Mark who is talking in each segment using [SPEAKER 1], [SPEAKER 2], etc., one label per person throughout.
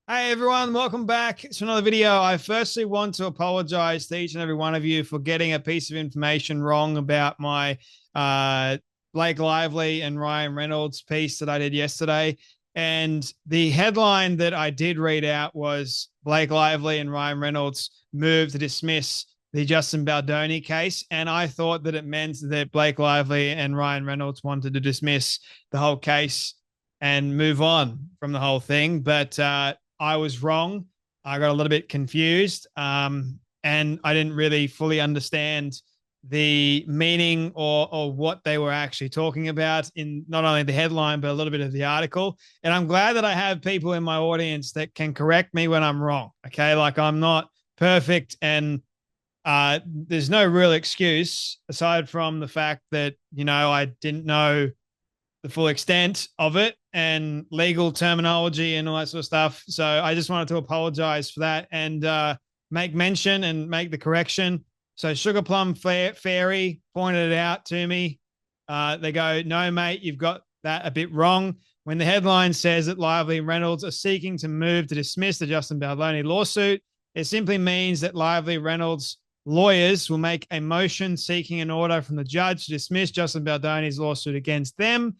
[SPEAKER 1] Hey everyone, welcome back to another video. I firstly want to apologize to each and every one of you for getting a piece of information wrong about my uh, Blake Lively and Ryan Reynolds piece that I did yesterday. And the headline that I did read out was Blake Lively and Ryan Reynolds moved to dismiss the Justin Baldoni case. And I thought that it meant that Blake Lively and Ryan Reynolds wanted to dismiss the whole case and move on from the whole thing. But I was wrong. I got a little bit confused, and I didn't really fully understand the meaning or what they were actually talking about in not only the headline but a little bit of the article. And I'm glad that I have people in my audience that can correct me when I'm wrong. Okay, like I'm not perfect, and there's no real excuse aside from the fact that I didn't know the full extent of it and legal terminology and all that sort of stuff. So I just wanted to apologize for that and make mention and make the correction. So Sugar Plum Fairy pointed it out to me. They go, no, mate, you've got that a bit wrong. When the headline says that Lively and Reynolds are seeking to move to dismiss the Justin Baldoni lawsuit, it simply means that Lively Reynolds lawyers will make a motion seeking an order from the judge to dismiss Justin Baldoni's lawsuit against them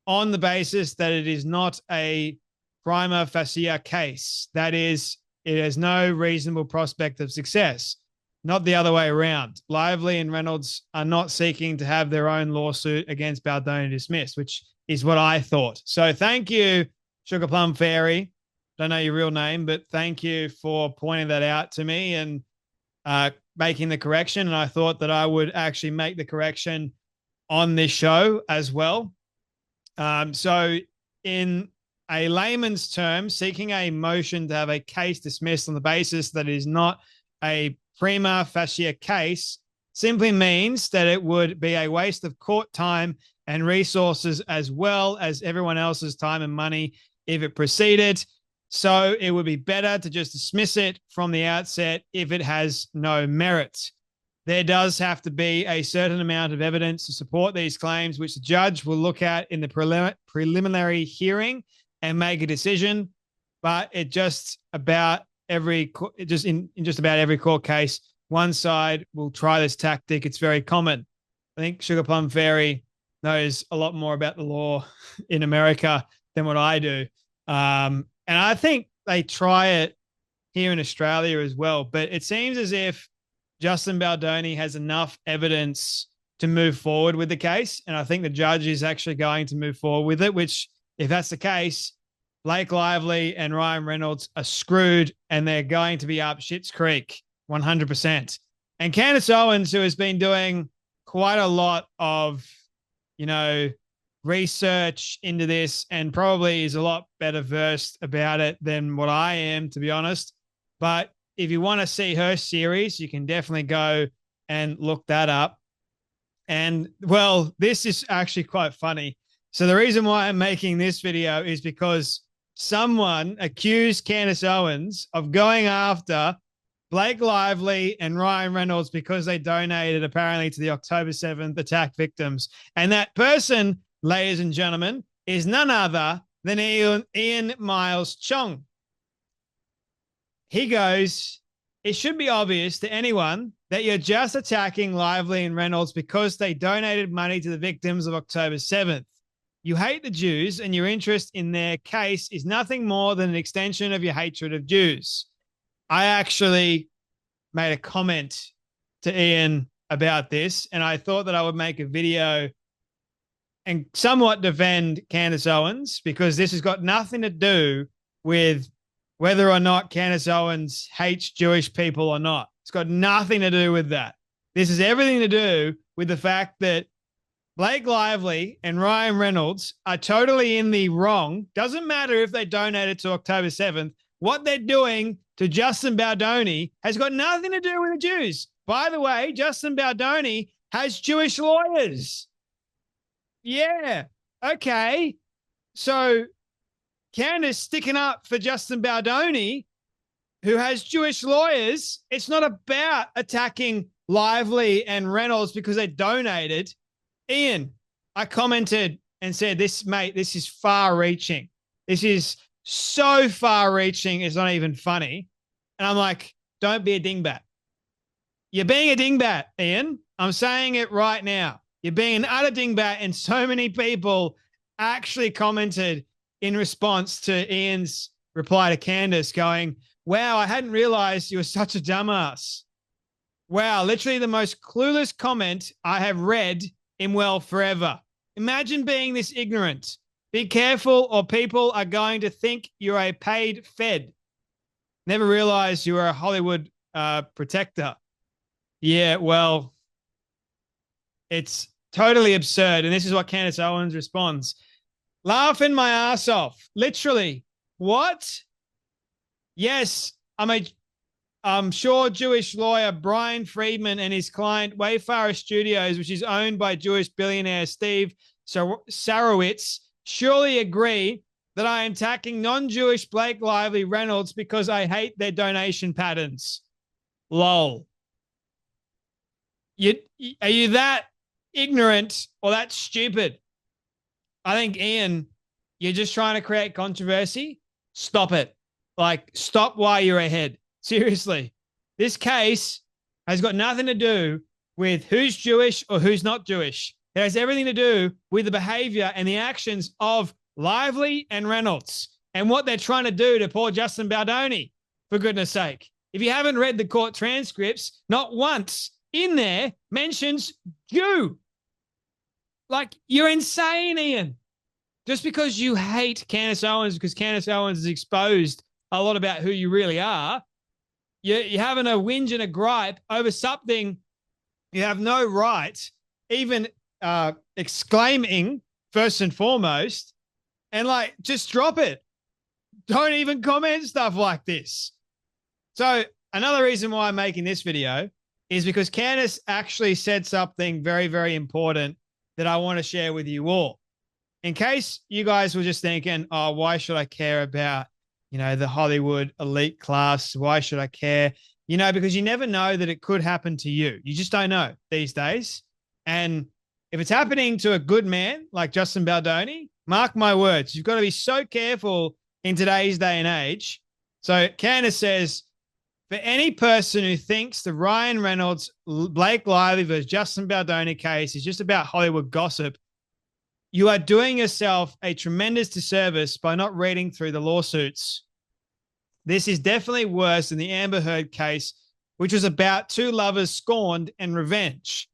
[SPEAKER 1] on the basis that it is not a prima facie case. That is, it has no reasonable prospect of success, not the other way around. Lively and Reynolds are not seeking to have their own lawsuit against Baldoni dismissed, which is what I thought. So thank you, Sugar Plum Fairy. Don't know your real name, but thank you for pointing that out to me and making the correction. And I thought that I would actually make the correction on this show as well. So in a layman's term, seeking a motion to have a case dismissed on the basis that it is not a prima facie case simply means that it would be a waste of court time and resources as well as everyone else's time and money if it proceeded. So it would be better to just dismiss it from the outset if it has no merit. There does have to be a certain amount of evidence to support these claims, which the judge will look at in the preliminary hearing and make a decision. But in just about every court case, one side will try this tactic. It's very common. I think Sugar Plum Fairy knows a lot more about the law in America than what I do. And I think they try it here in Australia as well. But it seems as if Justin Baldoni has enough evidence to move forward with the case. And I think the judge is actually going to move forward with it, which, if that's the case, Blake Lively and Ryan Reynolds are screwed and they're going to be up Schitt's Creek 100%. And Candace Owens, who has been doing quite a lot of, research into this and probably is a lot better versed about it than what I am, to be honest. But if you want to see her series, you can definitely go and look that up. And, well, this is actually quite funny. So the reason why I'm making this video is because someone accused Candace Owens of going after Blake Lively and Ryan Reynolds because they donated apparently to the October 7th attack victims. And that person, ladies and gentlemen, is none other than Ian Miles Chong. He goes, it should be obvious to anyone that you're just attacking Lively and Reynolds because they donated money to the victims of October 7th. You hate the Jews and your interest in their case is nothing more than an extension of your hatred of Jews. I actually made a comment to Ian about this, and I thought that I would make a video and somewhat defend Candace Owens because this has got nothing to do with whether or not Candace Owens hates Jewish people or not. It's got nothing to do with that. This has everything to do with the fact that Blake Lively and Ryan Reynolds are totally in the wrong. Doesn't matter if they donated to October 7th. What they're doing to Justin Baldoni has got nothing to do with the Jews. By the way, Justin Baldoni has Jewish lawyers. Yeah. Okay. So Candace sticking up for Justin Baldoni, who has Jewish lawyers. It's not about attacking Lively and Reynolds because they donated. Ian, I commented and said, this is far reaching. This is so far reaching, it's not even funny. And I'm like, don't be a dingbat. You're being a dingbat, Ian. I'm saying it right now. You're being an utter dingbat, and so many people actually commented in response to Ian's reply to Candace going, wow, I hadn't realized you were such a dumbass. Wow, literally the most clueless comment I have read in, well, forever. Imagine being this ignorant. Be careful or people are going to think you're a paid fed. Never realized you were a Hollywood protector. Yeah, well, it's totally absurd. And this is what Candace Owens responds. Laughing my ass off. Literally. What? Yes, I'm sure Jewish lawyer Brian Friedman and his client Wayfarer Studios, which is owned by Jewish billionaire Steve Sarowitz, surely agree that I am attacking non-Jewish Blake Lively Reynolds because I hate their donation patterns. Lol. Are you that ignorant or that stupid? I think, Ian, you're just trying to create controversy. Stop it. Like, stop while you're ahead. Seriously. This case has got nothing to do with who's Jewish or who's not Jewish. It has everything to do with the behavior and the actions of Lively and Reynolds and what they're trying to do to poor Justin Baldoni, for goodness sake. If you haven't read the court transcripts, not once in there mentions Jew. Like, you're insane, Ian. Just because you hate Candace Owens, because Candace Owens has exposed a lot about who you really are, you're having a whinge and a gripe over something you have no right even exclaiming first and foremost, and like, just drop it. Don't even comment stuff like this. So another reason why I'm making this video is because Candace actually said something very, very important that I want to share with you all. In case you guys were just thinking, oh, why should I care about, the Hollywood elite class? Why should I care? Because you never know that it could happen to you. You just don't know these days. And if it's happening to a good man like Justin Baldoni, mark my words, you've got to be so careful in today's day and age. So Candace says, for any person who thinks the Ryan Reynolds, Blake Lively versus Justin Baldoni case is just about Hollywood gossip, you are doing yourself a tremendous disservice by not reading through the lawsuits. This is definitely worse than the Amber Heard case, which was about two lovers scorned and revenge.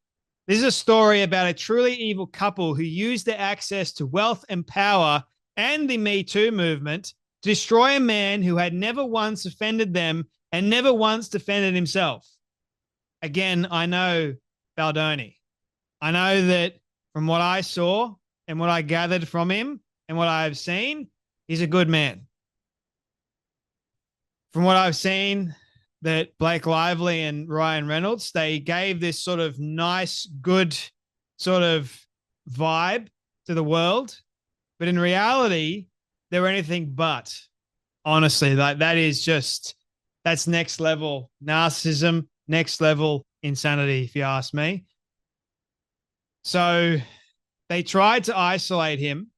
[SPEAKER 1] This is a story about a truly evil couple who used their access to wealth and power and the Me Too movement to destroy a man who had never once offended them and never once defended himself. Again, I know Baldoni. I know that from what I saw and what I gathered from him and what I've seen, he's a good man. From what I've seen, that Blake Lively and Ryan Reynolds, they gave this sort of nice, good sort of vibe to the world. But in reality, they were anything but. Honestly, like, that's next level narcissism, next level insanity, if you ask me. So they tried to isolate him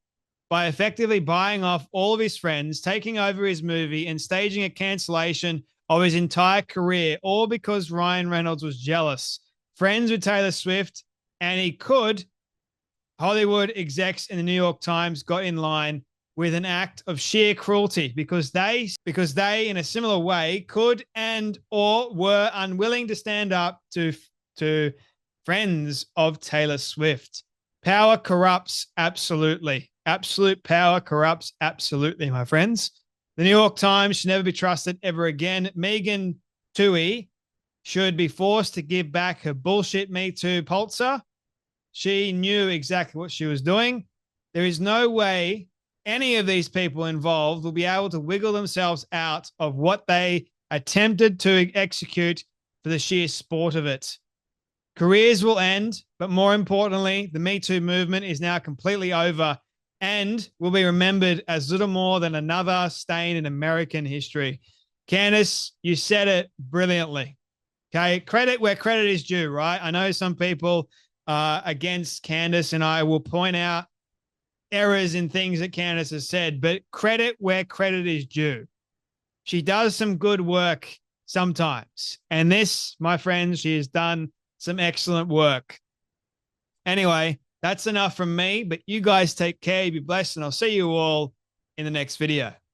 [SPEAKER 1] by effectively buying off all of his friends, taking over his movie, and staging a cancellation of his entire career, all because Ryan Reynolds was jealous, friends with Taylor Swift, and Hollywood execs in the New York Times got in line with an act of sheer cruelty because they, in a similar way, could and or were unwilling to stand up to friends of Taylor Swift. Power corrupts absolutely. Absolute power corrupts absolutely, my friends. The New York Times should never be trusted ever again. Megan Twohey should be forced to give back her bullshit Me Too Pulitzer. She knew exactly what she was doing. There is no way any of these people involved will be able to wiggle themselves out of what they attempted to execute for the sheer sport of it. Careers will end, but more importantly, the Me Too movement is now completely over and will be remembered as little more than another stain in American history. Candace, you said it brilliantly. Okay, credit where credit is due, right? I know some people against Candace, and I will point out errors in things that Candace has said, but credit where credit is due. She does some good work sometimes. And this, my friends, she has done some excellent work. Anyway, that's enough from me, but you guys take care, be blessed, and I'll see you all in the next video.